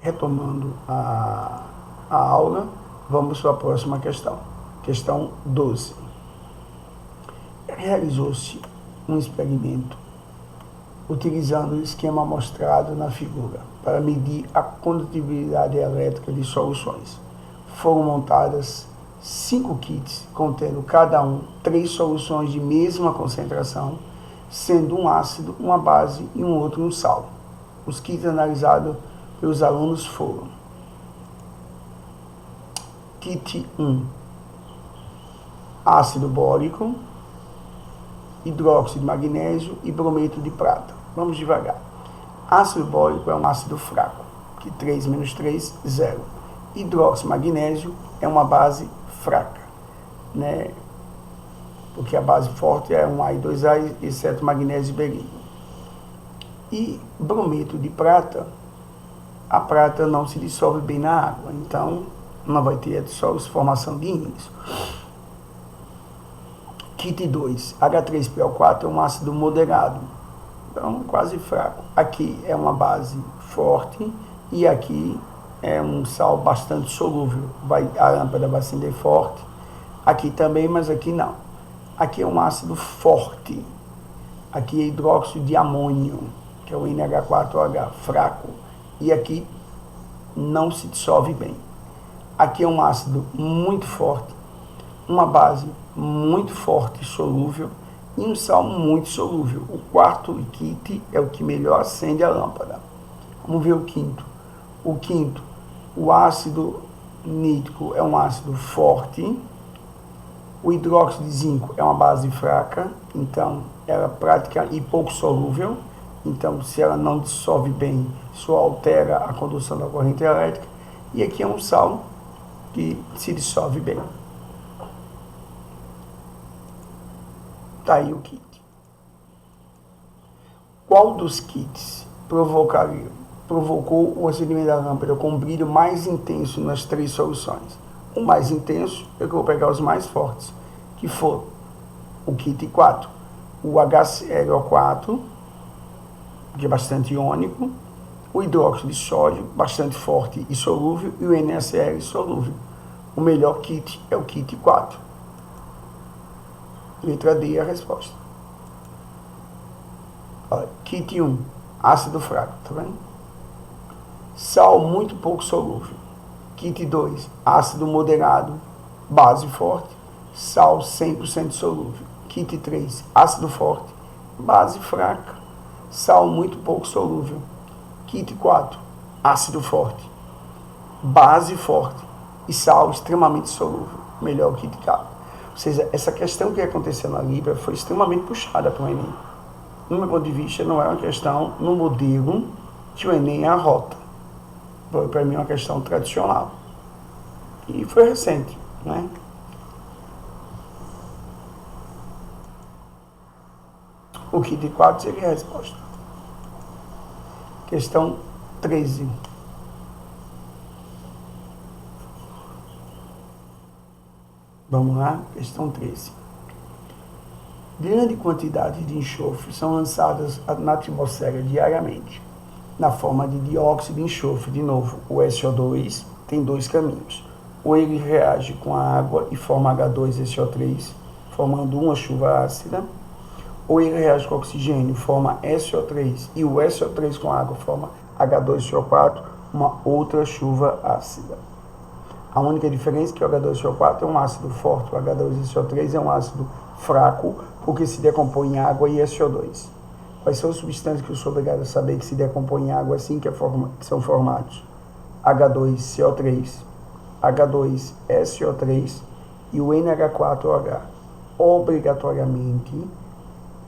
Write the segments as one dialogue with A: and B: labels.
A: Retomando a aula, vamos para a próxima questão. Questão 12. Realizou-se um experimento utilizando o esquema mostrado na figura para medir a condutibilidade elétrica de soluções. Foram montadas 5 kits contendo cada um 3 soluções de mesma concentração, sendo um ácido, uma base e um outro um sal. Os kits analisados pelos alunos foram: kit 1, ácido bórico, hidróxido de magnésio e brometo de prata. Vamos devagar. Ácido bórico é um ácido fraco, que 3 menos 3, 0. Hidróxido de magnésio é uma base fraca, né? Porque a base forte é um A e 2A, exceto magnésio e berilo. E brometo de prata, a prata não se dissolve bem na água, então não vai ter formação de íons. Kit 2, H3PO4 é um ácido moderado, então quase fraco. Aqui é uma base forte e aqui é um sal bastante solúvel. A lâmpada vai acender forte. Aqui também, mas aqui não. Aqui é um ácido forte. Aqui é hidróxido de amônio, que é o NH4OH, fraco. E aqui não se dissolve bem. Aqui é um ácido muito forte, uma base muito forte e solúvel e um sal muito solúvel. O quarto kit é o que melhor acende a lâmpada. Vamos ver o quinto. O quinto, o ácido nítrico é um ácido forte. O hidróxido de zinco é uma base fraca, então ela é prática e pouco solúvel. Então, se ela não dissolve bem, isso altera a condução da corrente elétrica. E aqui é um sal que se dissolve bem. Está aí o kit. Qual dos kits provocou o acendimento da lâmpada com brilho mais intenso nas 3 soluções? O mais intenso, eu vou pegar os mais fortes, que foram o kit 4, o HClO4, que é bastante iônico, o hidróxido de sódio, bastante forte e solúvel, e o NaCl solúvel. O melhor kit é o kit 4. Letra D é a resposta. Olha, kit 1, ácido fraco, tá vendo? Sal muito pouco solúvel. Kit 2, ácido moderado, base forte, sal 100% solúvel. Kit 3, ácido forte, base fraca, sal muito pouco solúvel. Kit 4, ácido forte, base forte e sal extremamente solúvel. Melhor kit 4. Ou seja, essa questão que aconteceu na Libra foi extremamente puxada para o Enem. No meu ponto de vista, não é uma questão no modelo que o Enem arrota. Para mim é uma questão tradicional. E foi recente, né? O kit 4 seria a resposta. Questão 13. Vamos lá, questão 13. Grande quantidade de enxofre são lançadas na atmosfera diariamente, na forma de dióxido de enxofre. De novo, o SO2 tem 2 caminhos. Ou ele reage com a água e forma H2SO3, formando uma chuva ácida, ou ele reage com o oxigênio, forma SO3, e o SO3 com água forma H2SO4, uma outra chuva ácida. A única diferença é que o H2SO4 é um ácido forte, o H2SO3 é um ácido fraco, porque se decompõe em água e SO2. Quais são as substâncias que eu sou obrigado a saber que se decompõem em água assim que são formados? H2CO3, H2SO3 e o NH4OH. Obrigatoriamente,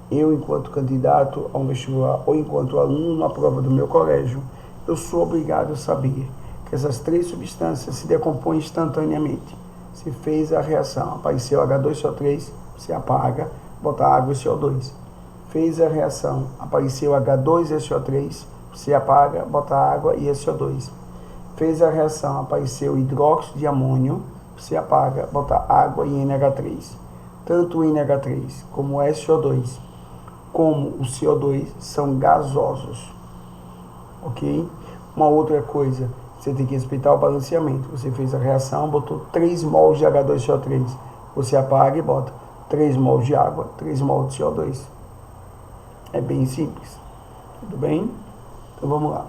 A: eu, enquanto candidato a um vestibular ou enquanto aluno na prova do meu colégio, eu sou obrigado a saber que essas 3 substâncias se decompõem instantaneamente. Se fez a reação, apareceu H2SO3, você apaga, bota água e CO2. Fez a reação, apareceu H2SO3, você apaga, bota água e SO2. Fez a reação, apareceu hidróxido de amônio, você apaga, bota água e NH3. Tanto o NH3 como o SO2 como o CO2 são gasosos. ok? Uma outra coisa, você tem que respeitar o balanceamento. Você fez a reação, botou 3 mols de H2CO3. Você apaga e bota 3 mols de água, 3 mols de CO2. É bem simples. Tudo bem? Então vamos lá.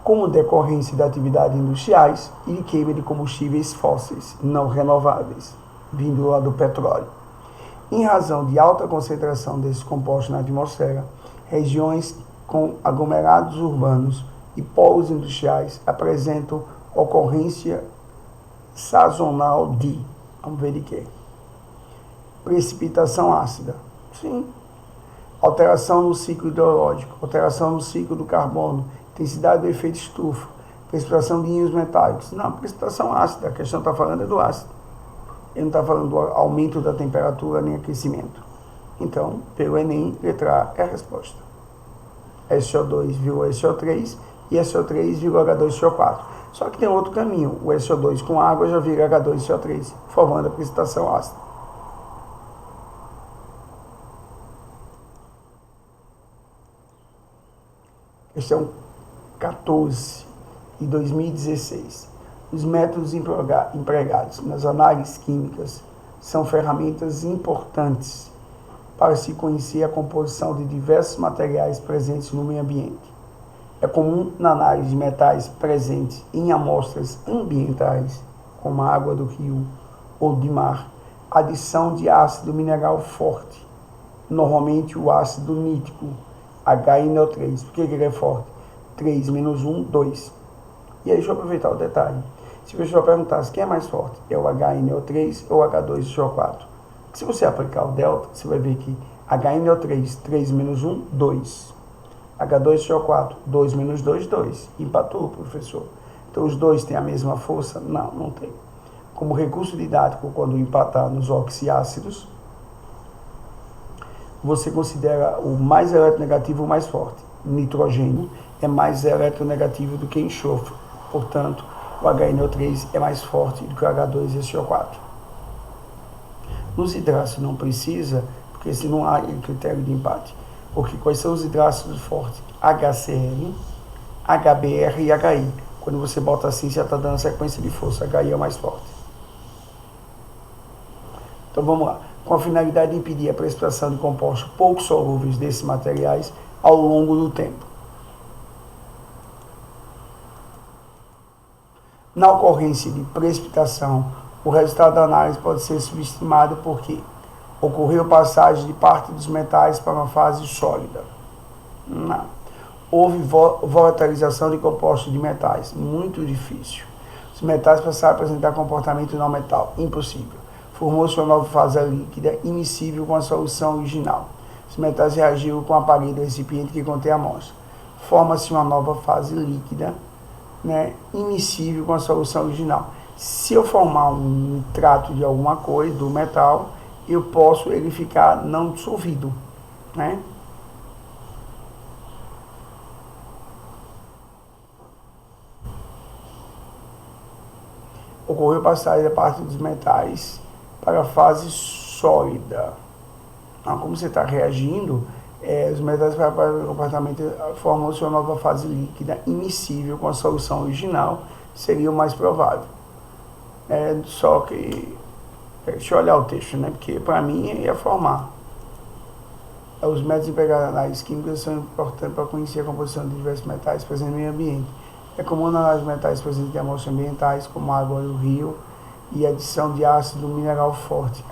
A: Como decorrência de atividades industriais e de queima de combustíveis fósseis não renováveis, vindo lá do petróleo. Em razão de alta concentração desses compostos na atmosfera, regiões com aglomerados urbanos e polos industriais apresentam ocorrência sazonal de, vamos ver de quê? Precipitação ácida. Sim. Alteração no ciclo hidrológico, alteração no ciclo do carbono, intensidade do efeito estufa, precipitação de íons metálicos. Não, precipitação ácida, a questão está falando é do ácido. Ele não está falando do aumento da temperatura nem aquecimento. Então, pelo Enem, letra A é a resposta. SO2 vírgula SO3 e SO3 vírgula H2CO4. Só que tem outro caminho. O SO2 com água já vira H2CO3, formando a precipitação ácida. Questão 14 de 2016. Os métodos empregados nas análises químicas são ferramentas importantes para se conhecer a composição de diversos materiais presentes no meio ambiente. É comum na análise de metais presentes em amostras ambientais, como a água do rio ou de mar, a adição de ácido mineral forte, normalmente o ácido nítrico, HNO3. Por que ele é forte? 3 menos 1, 2. E aí deixa eu aproveitar o detalhe. Se a pessoa perguntasse quem é mais forte, é o HNO3 ou o H2SO4? Se você aplicar o delta, você vai ver que HNO3, 3 menos 1, 2. H2SO4, 2 menos 2, 2. Empatou, professor. Então os dois têm a mesma força? Não, não tem. Como recurso didático, quando empatar nos oxiácidos, você considera o mais eletronegativo o mais forte. Nitrogênio é mais eletronegativo do que enxofre. Portanto, o HNO3 é mais forte do que o H2SO4. Nos hidrácidos não precisa, porque se não há critério de empate. Porque quais são os hidrácidos fortes? HCl, HBr e HI. Quando você bota assim, já está dando sequência de força. HI é o mais forte. Então vamos lá. Com a finalidade de impedir a precipitação de compostos pouco solúveis desses materiais ao longo do tempo. Na ocorrência de precipitação, o resultado da análise pode ser subestimado porque ocorreu passagem de parte dos metais para uma fase sólida. Não. Houve volatilização de compostos de metais. Muito difícil. Os metais passaram a apresentar comportamento não metal. Impossível. Formou-se uma nova fase líquida immiscível com a solução original. Os metais reagiram com o aparelho do recipiente que contém a amostra. Forma-se uma nova fase líquida, immiscível com a solução original. Se eu formar um nitrato de alguma coisa, do metal, eu posso ele ficar não dissolvido, Ocorreu passagem da parte dos metais para a fase sólida. Então, como você está reagindo, os metais para o comportamento formam-se uma nova fase líquida immiscível com a solução original, seria o mais provável. Só que, deixa eu olhar o texto, porque para mim ia formar. Os métodos empregados na análise química são importantes para conhecer a composição de diversos metais presentes no meio ambiente. É comum na análise de metais presentes em amostras ambientais, como a água do rio, e adição de ácido mineral forte.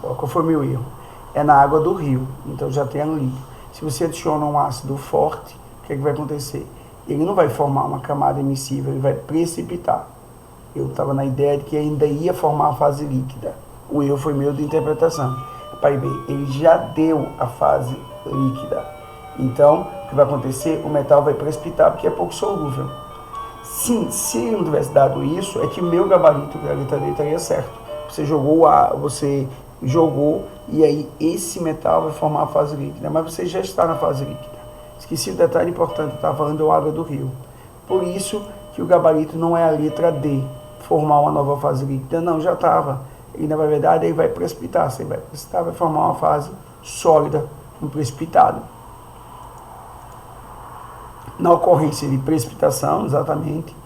A: Qual foi o meu erro? É na água do rio, então já tem ali. Se você adiciona um ácido forte, o que vai acontecer? Ele não vai formar uma camada emissível, ele vai precipitar. Eu estava na ideia de que ainda ia formar a fase líquida. O erro foi meu de interpretação. Pai bem, ele já deu a fase líquida. Então, o que vai acontecer? O metal vai precipitar porque é pouco solúvel. Sim, se ele não tivesse dado isso, é que meu gabarito da letra D estaria certo. Você jogou e aí esse metal vai formar a fase líquida, mas você já está na fase líquida. Esqueci o detalhe importante, eu estava falando da água do rio. Por isso que o gabarito não é a letra D, formar uma nova fase líquida, não, já estava. E na verdade ele vai precipitar, vai formar uma fase sólida, um precipitado. Na ocorrência de precipitação, exatamente,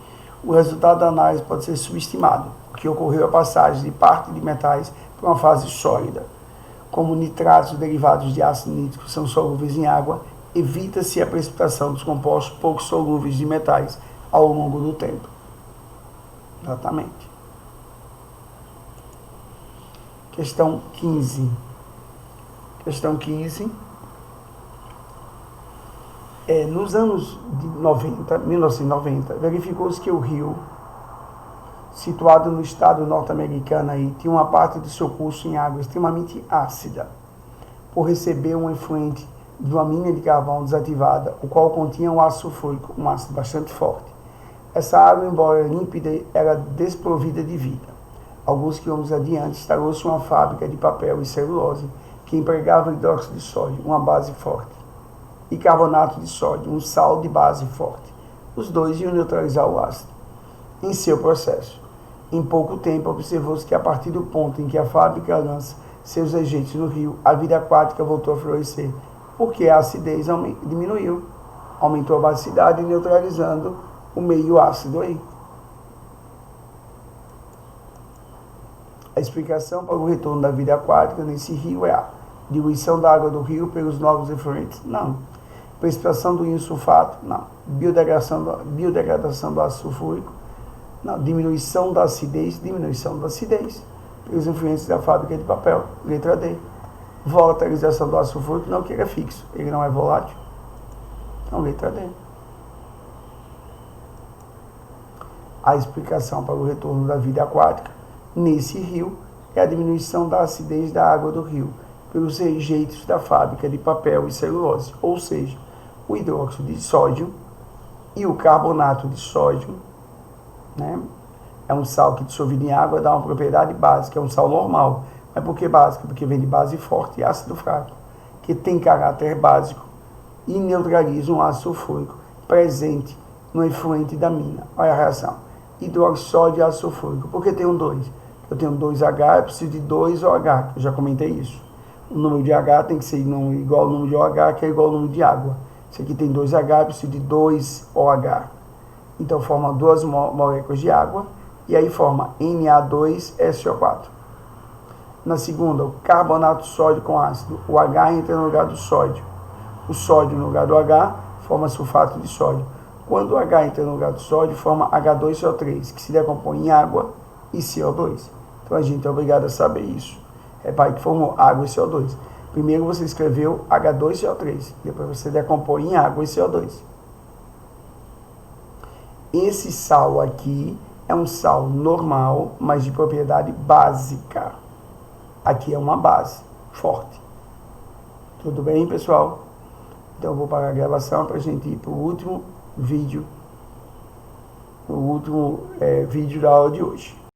A: o resultado da análise pode ser subestimado, porque ocorreu a passagem de parte de metais para uma fase sólida. Como nitratos derivados de ácido nítrico são solúveis em água, evita-se a precipitação dos compostos pouco solúveis de metais ao longo do tempo. Exatamente. Questão 15. Questão 15. Nos anos de 1990, verificou-se que o rio, situado no estado norte-americano, tinha uma parte de seu curso em água extremamente ácida, por receber um efluente de uma mina de carvão desativada, o qual continha um ácido sulfúrico, um ácido bastante forte. Essa água, embora límpida, era desprovida de vida. Alguns quilômetros adiante, instalou-se uma fábrica de papel e celulose que empregava hidróxido de sódio, uma base forte, e carbonato de sódio, um sal de base forte. Os dois iam neutralizar o ácido. Em seu processo, em pouco tempo, observou-se que a partir do ponto em que a fábrica lança seus rejeitos no rio, a vida aquática voltou a florescer, porque a acidez diminuiu, aumentou a basicidade, neutralizando o meio ácido aí. A explicação para o retorno da vida aquática nesse rio é a diluição da água do rio pelos novos efluentes? Não. Precipitação do sulfato? Não. Biodegradação do ácido sulfúrico? Não. Diminuição da acidez pelos efluentes da fábrica de papel? Letra D. Volatilização do ácido sulfúrico? Não, que ele é fixo, ele não é volátil. Então, letra D. A explicação para o retorno da vida aquática nesse rio é a diminuição da acidez da água do rio pelos rejeitos da fábrica de papel e celulose, ou seja, o hidróxido de sódio e o carbonato de sódio, né? É um sal que dissolvido em água dá uma propriedade básica, é um sal normal. Mas por que básica? Porque vem de base forte e ácido fraco, que tem caráter básico e neutraliza um ácido sulfúrico presente no efluente da mina. Olha a reação. Hidróxido de sódio e ácido sulfúrico. Por que tenho 2? Eu tenho 2H, eu preciso de 2 OH, eu já comentei isso. O número de H tem que ser igual ao número de OH, que é igual ao número de água. Esse aqui tem 2H, eu preciso de 2 OH. Então forma 2 moléculas de água, e aí forma Na2SO4. Na segunda, o carbonato de sódio com ácido. O H entra no lugar do sódio. O sódio no lugar do H forma sulfato de sódio. Quando o H entra no lugar do sódio, forma H2CO3, que se decompõe em água e CO2. Então a gente é obrigado a saber isso. Repare que formou água e CO2. Primeiro você escreveu H2CO3, depois você decompõe em água e CO2. Esse sal aqui é um sal normal, mas de propriedade básica. Aqui é uma base forte. Tudo bem, pessoal? Então eu vou parar a gravação para a gente ir para o último vídeo, vídeo da aula de hoje.